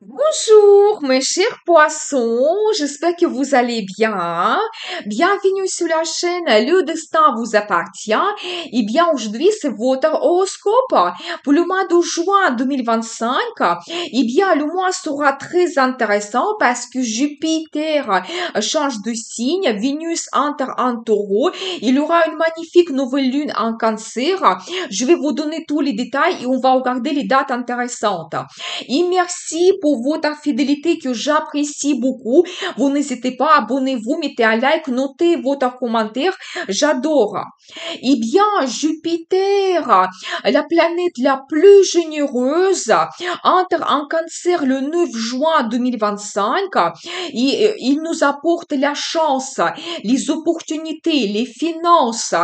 Bonjour, mes chers poissons, j'espère que vous allez bien. Bienvenue sur la chaîne Le Destin vous appartient. Eh bien, aujourd'hui, c'est votre horoscope pour le mois de juin 2025. Eh bien, le mois sera très intéressant parce que Jupiter change de signe, Vénus entre en taureau. Il y aura une magnifique nouvelle lune en cancer. Je vais vous donner tous les détails et on va regarder les dates intéressantes. Et merci pour votre fidélité que j'apprécie beaucoup. Vous n'hésitez pas, abonnez-vous, mettez un like, notez votre commentaire. J'adore. Eh bien, Jupiter, la planète la plus généreuse, entre en cancer le 9 juin 2025 et il nous apporte la chance, les opportunités, les finances,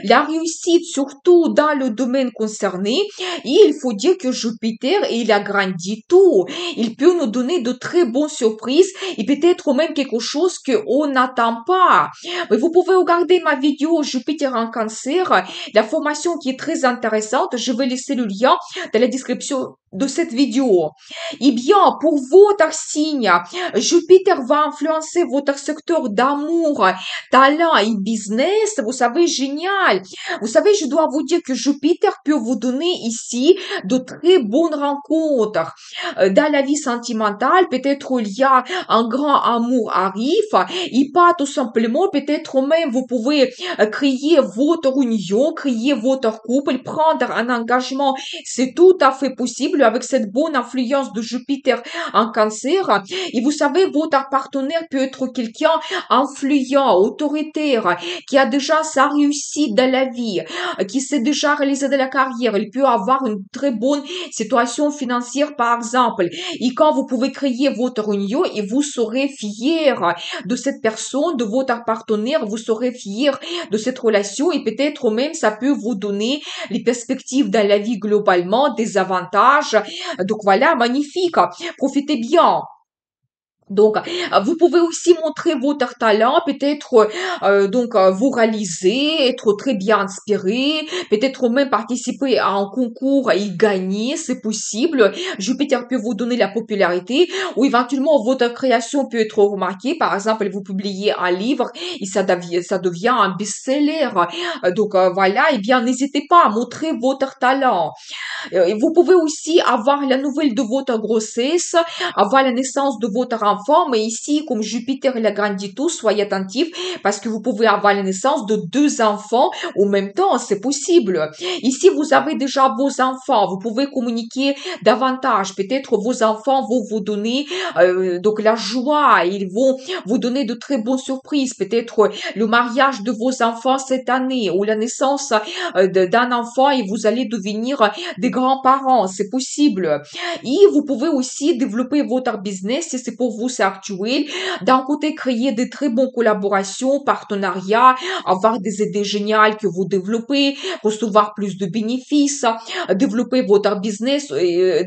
la réussite, surtout dans le domaine concerné. Et il faut dire que Jupiter, il agrandit tout. Il peut nous donner de très bonnes surprises et peut-être même quelque chose qu'on n'attend pas. Mais vous pouvez regarder ma vidéo Jupiter en cancer, la formation qui est très intéressante. Je vais laisser le lien dans la description de cette vidéo. Eh bien, pour votre signe, Jupiter va influencer votre secteur d'amour, talent et business. Vous savez, génial. Vous savez, je dois vous dire que Jupiter peut vous donner ici de très bonnes rencontres. Dans la vie sentimentale, peut-être il y a un grand amour arrive, et pas tout simplement, peut-être même vous pouvez créer votre union, créer votre couple, prendre un engagement. C'est tout à fait possible avec cette bonne influence de Jupiter en cancer. Et vous savez, votre partenaire peut être quelqu'un influent, autoritaire, qui a déjà sa réussite dans la vie, qui s'est déjà réalisé dans la carrière. Il peut avoir une très bonne situation financière, par exemple. Et quand vous pouvez créer votre union et vous serez fier de cette personne, de votre partenaire, vous serez fier de cette relation et peut-être même ça peut vous donner les perspectives dans la vie globalement, des avantages. Donc voilà, magnifique. Profitez bien. Donc, vous pouvez aussi montrer votre talent, peut-être vous réaliser, être très bien inspiré, peut-être même participer à un concours et y gagner, c'est possible. Jupiter peut vous donner la popularité ou éventuellement votre création peut être remarquée. Par exemple, vous publiez un livre et ça devient un best-seller. Voilà, eh bien, n'hésitez pas à montrer votre talent. Vous pouvez aussi avoir la nouvelle de votre grossesse, avoir la naissance de votre enfant, mais ici, comme Jupiter il agrandit tout, soyez attentifs parce que vous pouvez avoir la naissance de deux enfants en même temps, c'est possible. Ici, vous avez déjà vos enfants, vous pouvez communiquer davantage. Peut-être vos enfants vont vous donner donc la joie, ils vont vous donner de très bonnes surprises. Peut-être le mariage de vos enfants cette année ou la naissance d'un enfant et vous allez devenir des grands-parents, c'est possible. Et vous pouvez aussi développer votre business si c'est pour vous, c'est actuel. D'un côté, créer de très bonnes collaborations, partenariats, avoir des idées géniales que vous développez, recevoir plus de bénéfices, développer votre business et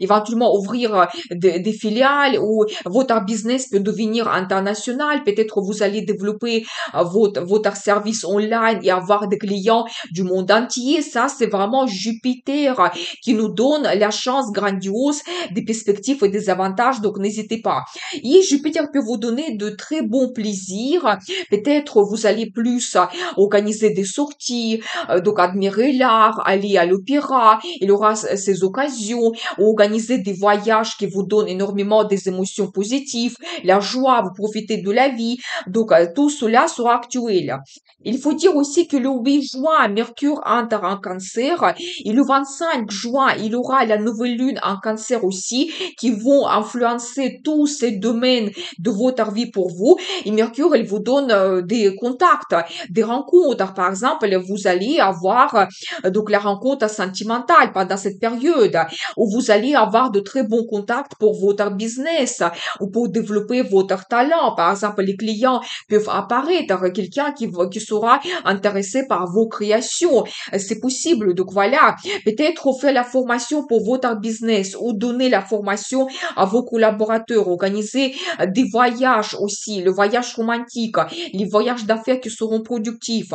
éventuellement ouvrir des filiales ou votre business peut devenir international. Peut-être vous allez développer votre service online et avoir des clients du monde entier. Ça, c'est vraiment Jupiter qui nous donne la chance grandiose des perspectives et des avantages. Donc, n'hésitez pas. Et Jupiter peut vous donner de très bons plaisirs. Peut-être vous allez plus organiser des sorties, donc admirer l'art, aller à l'opéra. Il aura ces occasions, organiser des voyages qui vous donnent énormément des émotions positives, la joie, vous profitez de la vie. Donc, tout cela sera actuel. Il faut dire aussi que le 8 juin, Mercure entre en cancer et le 25 juin, il aura la nouvelle lune en cancer aussi qui vont influencer tous ces domaines de votre vie pour vous. Et Mercure, il vous donne des contacts, des rencontres. Par exemple, vous allez avoir donc la rencontre sentimentale pendant cette période où vous allez avoir de très bons contacts pour votre business ou pour développer votre talent. Par exemple, les clients peuvent apparaître, quelqu'un qui sera intéressé par vos créations. C'est possible. Donc voilà, peut-être faire la formation pour votre business ou donner la formation à vos collaborateurs, organiser organiser des voyages aussi, le voyage romantique, les voyages d'affaires qui seront productifs.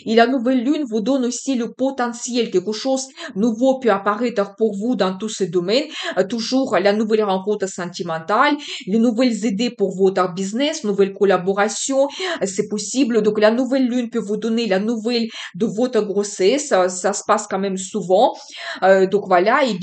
Et la nouvelle lune vous donne aussi le potentiel, quelque chose nouveau peut apparaître pour vous dans tous ces domaines. Toujours la nouvelle rencontre sentimentale, les nouvelles idées pour votre business, nouvelles collaborations, c'est possible. Donc la nouvelle lune peut vous donner la nouvelle de votre grossesse, ça se passe quand même souvent. Donc voilà, et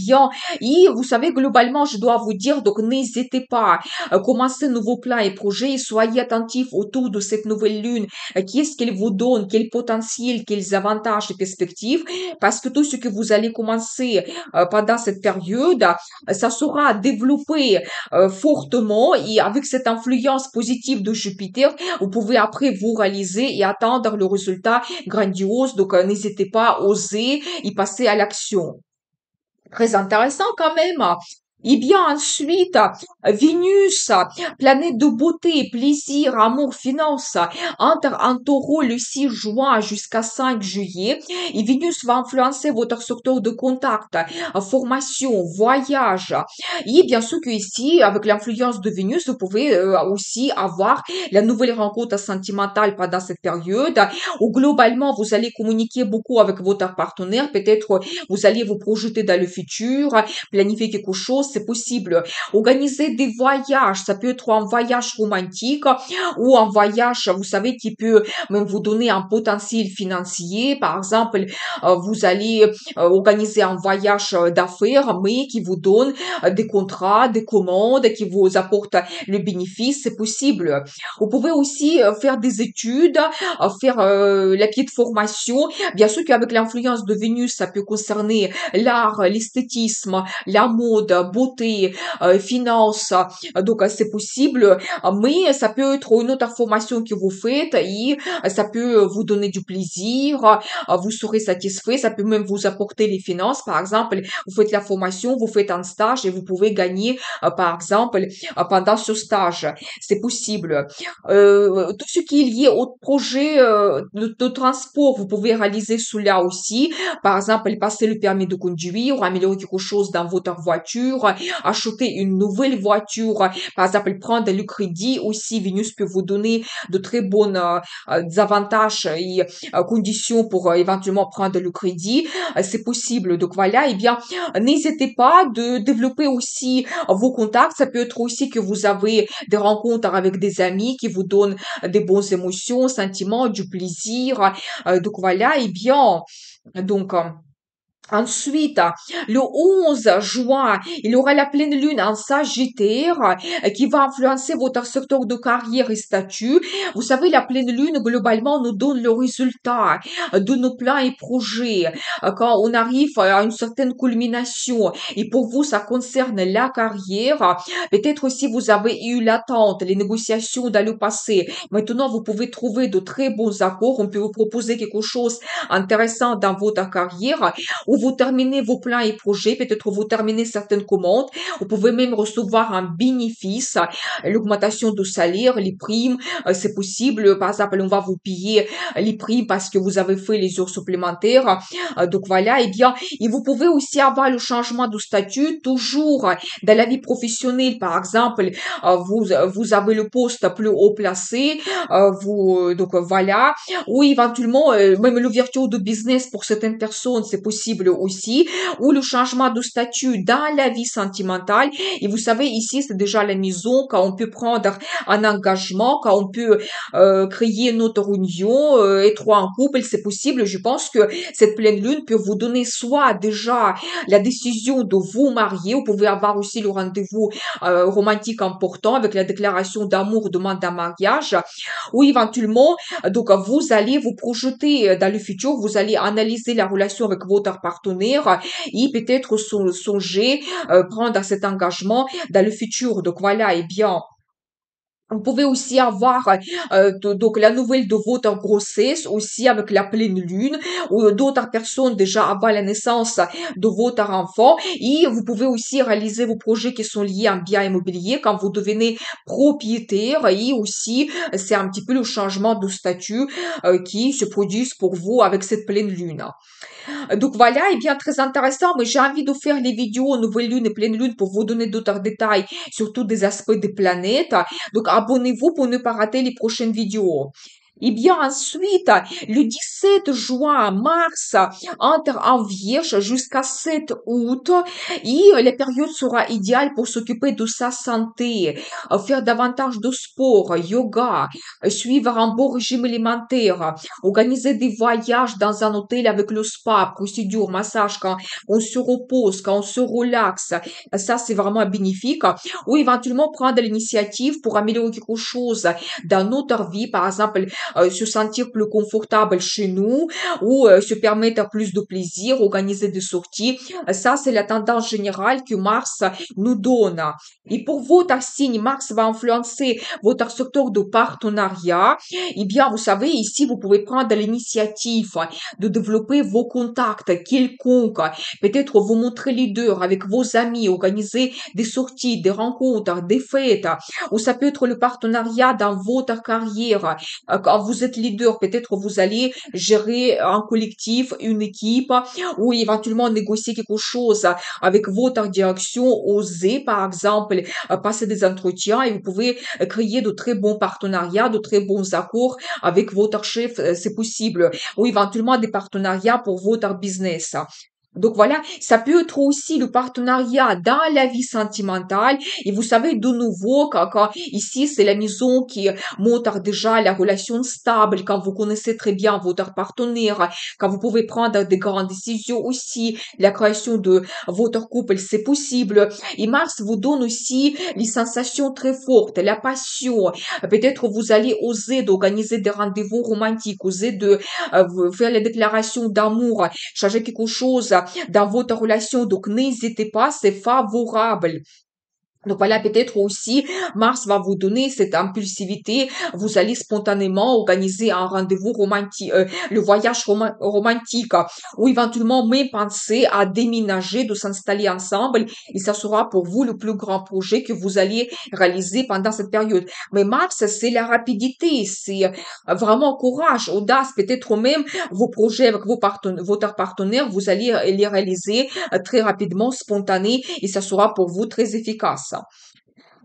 vous savez, globalement, je dois vous dire, donc n'hésitez pas à commencer de nouveaux plans et projets, soyez attentifs autour de cette nouvelle lune, qu'est-ce qu'elle vous donne, quel potentiel, quels avantages et perspectives, parce que tout ce que vous allez commencer pendant cette période, ça sera développé fortement et avec cette influence positive de Jupiter, vous pouvez après vous réaliser et atteindre le résultat grandiose. Donc, n'hésitez pas à oser y passer à l'action. Très intéressant quand même. Et bien ensuite, Vénus, planète de beauté, plaisir, amour, finance, entre en taureau le 6 juin jusqu'à 5 juillet. Et Vénus va influencer votre secteur de contact, formation, voyage. Et bien sûr que ici, avec l'influence de Vénus, vous pouvez aussi avoir la nouvelle rencontre sentimentale pendant cette période, où globalement, vous allez communiquer beaucoup avec votre partenaire. Peut-être vous allez vous projeter dans le futur, planifier quelque chose, c'est possible. Organiser des voyages, ça peut être un voyage romantique ou un voyage, vous savez, qui peut même vous donner un potentiel financier. Par exemple, vous allez organiser un voyage d'affaires, mais qui vous donne des contrats, des commandes, qui vous apporte le bénéfice, c'est possible. Vous pouvez aussi faire des études, faire la petite formation. Bien sûr qu'avec l'influence de Vénus, ça peut concerner l'art, l'esthétisme, la mode, beauté, finance. Donc, c'est possible, mais ça peut être une autre formation que vous faites et ça peut vous donner du plaisir, vous serez satisfait, ça peut même vous apporter les finances. Par exemple, vous faites la formation, vous faites un stage et vous pouvez gagner, par exemple, pendant ce stage. C'est possible. Tout ce qui est lié au projet de transport, vous pouvez réaliser cela aussi. Par exemple, passer le permis de conduire, améliorer quelque chose dans votre voiture, acheter une nouvelle voiture. Par exemple, prendre le crédit aussi. Vénus peut vous donner de très bons avantages et conditions pour éventuellement prendre le crédit. C'est possible. Donc voilà, eh bien, n'hésitez pas de développer aussi vos contacts. Ça peut être aussi que vous avez des rencontres avec des amis qui vous donnent des bonnes émotions, sentiments, du plaisir. Donc voilà, eh bien, donc, ensuite, le 11 juin, il y aura la pleine lune en Sagittaire qui va influencer votre secteur de carrière et statut. Vous savez, la pleine lune, globalement, nous donne le résultat de nos plans et projets quand on arrive à une certaine culmination. Et pour vous, ça concerne la carrière. Peut-être aussi vous avez eu l'attente, les négociations dans le passé. Maintenant, vous pouvez trouver de très bons accords. On peut vous proposer quelque chose intéressant dans votre carrière ou vous terminez vos plans et projets, peut-être vous terminez certaines commandes, vous pouvez même recevoir un bénéfice, l'augmentation de salaire, les primes, c'est possible. Par exemple, on va vous payer les primes parce que vous avez fait les heures supplémentaires. Donc voilà, et bien, et vous pouvez aussi avoir le changement de statut toujours dans la vie professionnelle. Par exemple, vous avez le poste plus haut placé, donc voilà, ou éventuellement même l'ouverture de business pour certaines personnes, c'est possible aussi, ou le changement de statut dans la vie sentimentale. Et vous savez, ici, c'est déjà la maison, quand on peut prendre un engagement, quand on peut créer notre union, être en couple, c'est possible. Je pense que cette pleine lune peut vous donner soit déjà la décision de vous marier, vous pouvez avoir aussi le rendez-vous romantique important avec la déclaration d'amour, demande d'un mariage, ou éventuellement, donc vous allez vous projeter dans le futur, vous allez analyser la relation avec votre partenaire et peut-être songer prendre cet engagement dans le futur. Donc voilà, eh bien, vous pouvez aussi avoir donc la nouvelle de votre grossesse aussi avec la pleine lune ou d'autres personnes déjà avant la naissance de votre enfant et vous pouvez aussi réaliser vos projets qui sont liés à un bien immobilier quand vous devenez propriétaire et aussi c'est un petit peu le changement de statut qui se produit pour vous avec cette pleine lune. Donc voilà, et bien très intéressant, mais j'ai envie de faire les vidéos nouvelle lune et pleine lune pour vous donner d'autres détails sur tous des aspects des planètes. Donc abonnez-vous pour ne pas rater les prochaines vidéos. Et bien ensuite, le 17 juin, Mars entre en Vierge jusqu'à 7 août et la période sera idéale pour s'occuper de sa santé, faire davantage de sport, yoga, suivre un bon régime alimentaire, organiser des voyages dans un hôtel avec le spa, procédure, massage quand on se repose, quand on se relaxe. Ça, c'est vraiment bénéfique. Ou éventuellement prendre l'initiative pour améliorer quelque chose dans notre vie, par exemple, se sentir plus confortable chez nous ou se permettre plus de plaisir, organiser des sorties. Ça, c'est la tendance générale que Mars nous donne. Et pour votre signe, Mars va influencer votre secteur de partenariat. Eh bien, vous savez, ici, vous pouvez prendre l'initiative de développer vos contacts quelconques. Peut-être vous montrer leader avec vos amis, organiser des sorties, des rencontres, des fêtes. Ou ça peut être le partenariat dans votre carrière. Quand vous êtes leader, peut-être vous allez gérer un collectif, une équipe, ou éventuellement négocier quelque chose avec votre direction, oser, par exemple, passer des entretiens et vous pouvez créer de très bons partenariats, de très bons accords avec votre chef, c'est possible, ou éventuellement des partenariats pour votre business. Donc voilà, ça peut être aussi le partenariat dans la vie sentimentale. Et vous savez, de nouveau, quand ici, c'est la maison qui montre déjà la relation stable, quand vous connaissez très bien votre partenaire, quand vous pouvez prendre des grandes décisions aussi, la création de votre couple, c'est possible. Et Mars vous donne aussi les sensations très fortes, la passion. Peut-être vous allez oser d'organiser des rendez-vous romantiques, oser de faire les déclarations d'amour, changer quelque chose dans votre relation. Donc, n'hésitez pas, c'est favorable. Donc voilà, peut-être aussi, Mars va vous donner cette impulsivité. Vous allez spontanément organiser un rendez-vous romantique, le voyage romantique, ou éventuellement même penser à déménager, de s'installer ensemble. Et ça sera pour vous le plus grand projet que vous allez réaliser pendant cette période. Mais Mars, c'est la rapidité, c'est vraiment courage, audace, peut-être même vos projets avec votre partenaire, vous allez les réaliser très rapidement, spontané, et ça sera pour vous très efficace.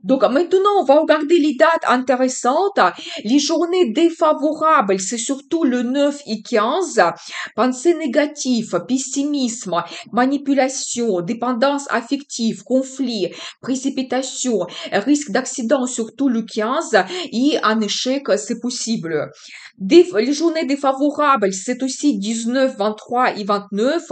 Donc maintenant, on va regarder les dates intéressantes. Les journées défavorables, c'est surtout le 9 et 15. Pensée négative, pessimisme, manipulation, dépendance affective, conflit, précipitation, risque d'accident, surtout le 15. Et un échec, c'est possible. Les journées défavorables, c'est aussi 19, 23 et 29.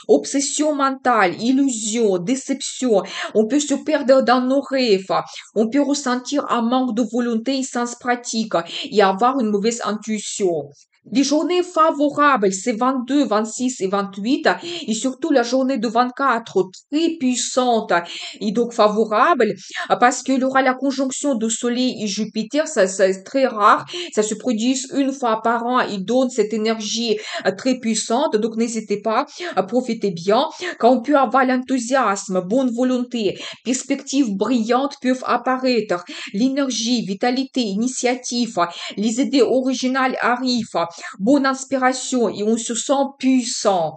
Obsession mentale, illusion, déception. On peut se perdre dans nos rêves. On peut ressentir un manque de volonté et sens pratique et avoir une mauvaise intuition. Les journées favorables, c'est 22, 26 et 28, et surtout la journée de 24, très puissante et donc favorable, parce qu'il y aura la conjonction de Soleil et Jupiter, ça c'est très rare, ça se produit une fois par an, il donne cette énergie très puissante, donc n'hésitez pas, profitez bien, quand on peut avoir l'enthousiasme, bonne volonté, perspectives brillantes peuvent apparaître, l'énergie, vitalité, initiative, les idées originales arrivent, bonne inspiration et on se sent puissant.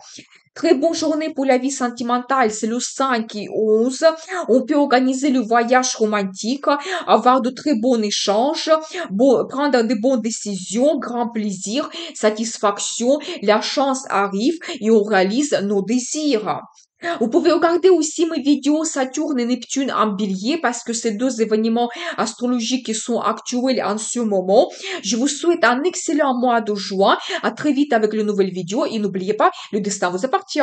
Très bonne journée pour la vie sentimentale, c'est le 5 et 11. On peut organiser le voyage romantique, avoir de très bons échanges, prendre de bonnes décisions, grand plaisir, satisfaction, la chance arrive et on réalise nos désirs. Vous pouvez regarder aussi mes vidéos Saturne et Neptune en bélier parce que ces deux événements astrologiques qui sont actuels en ce moment. Je vous souhaite un excellent mois de juin. À très vite avec de nouvelles vidéos et n'oubliez pas, le destin vous appartient.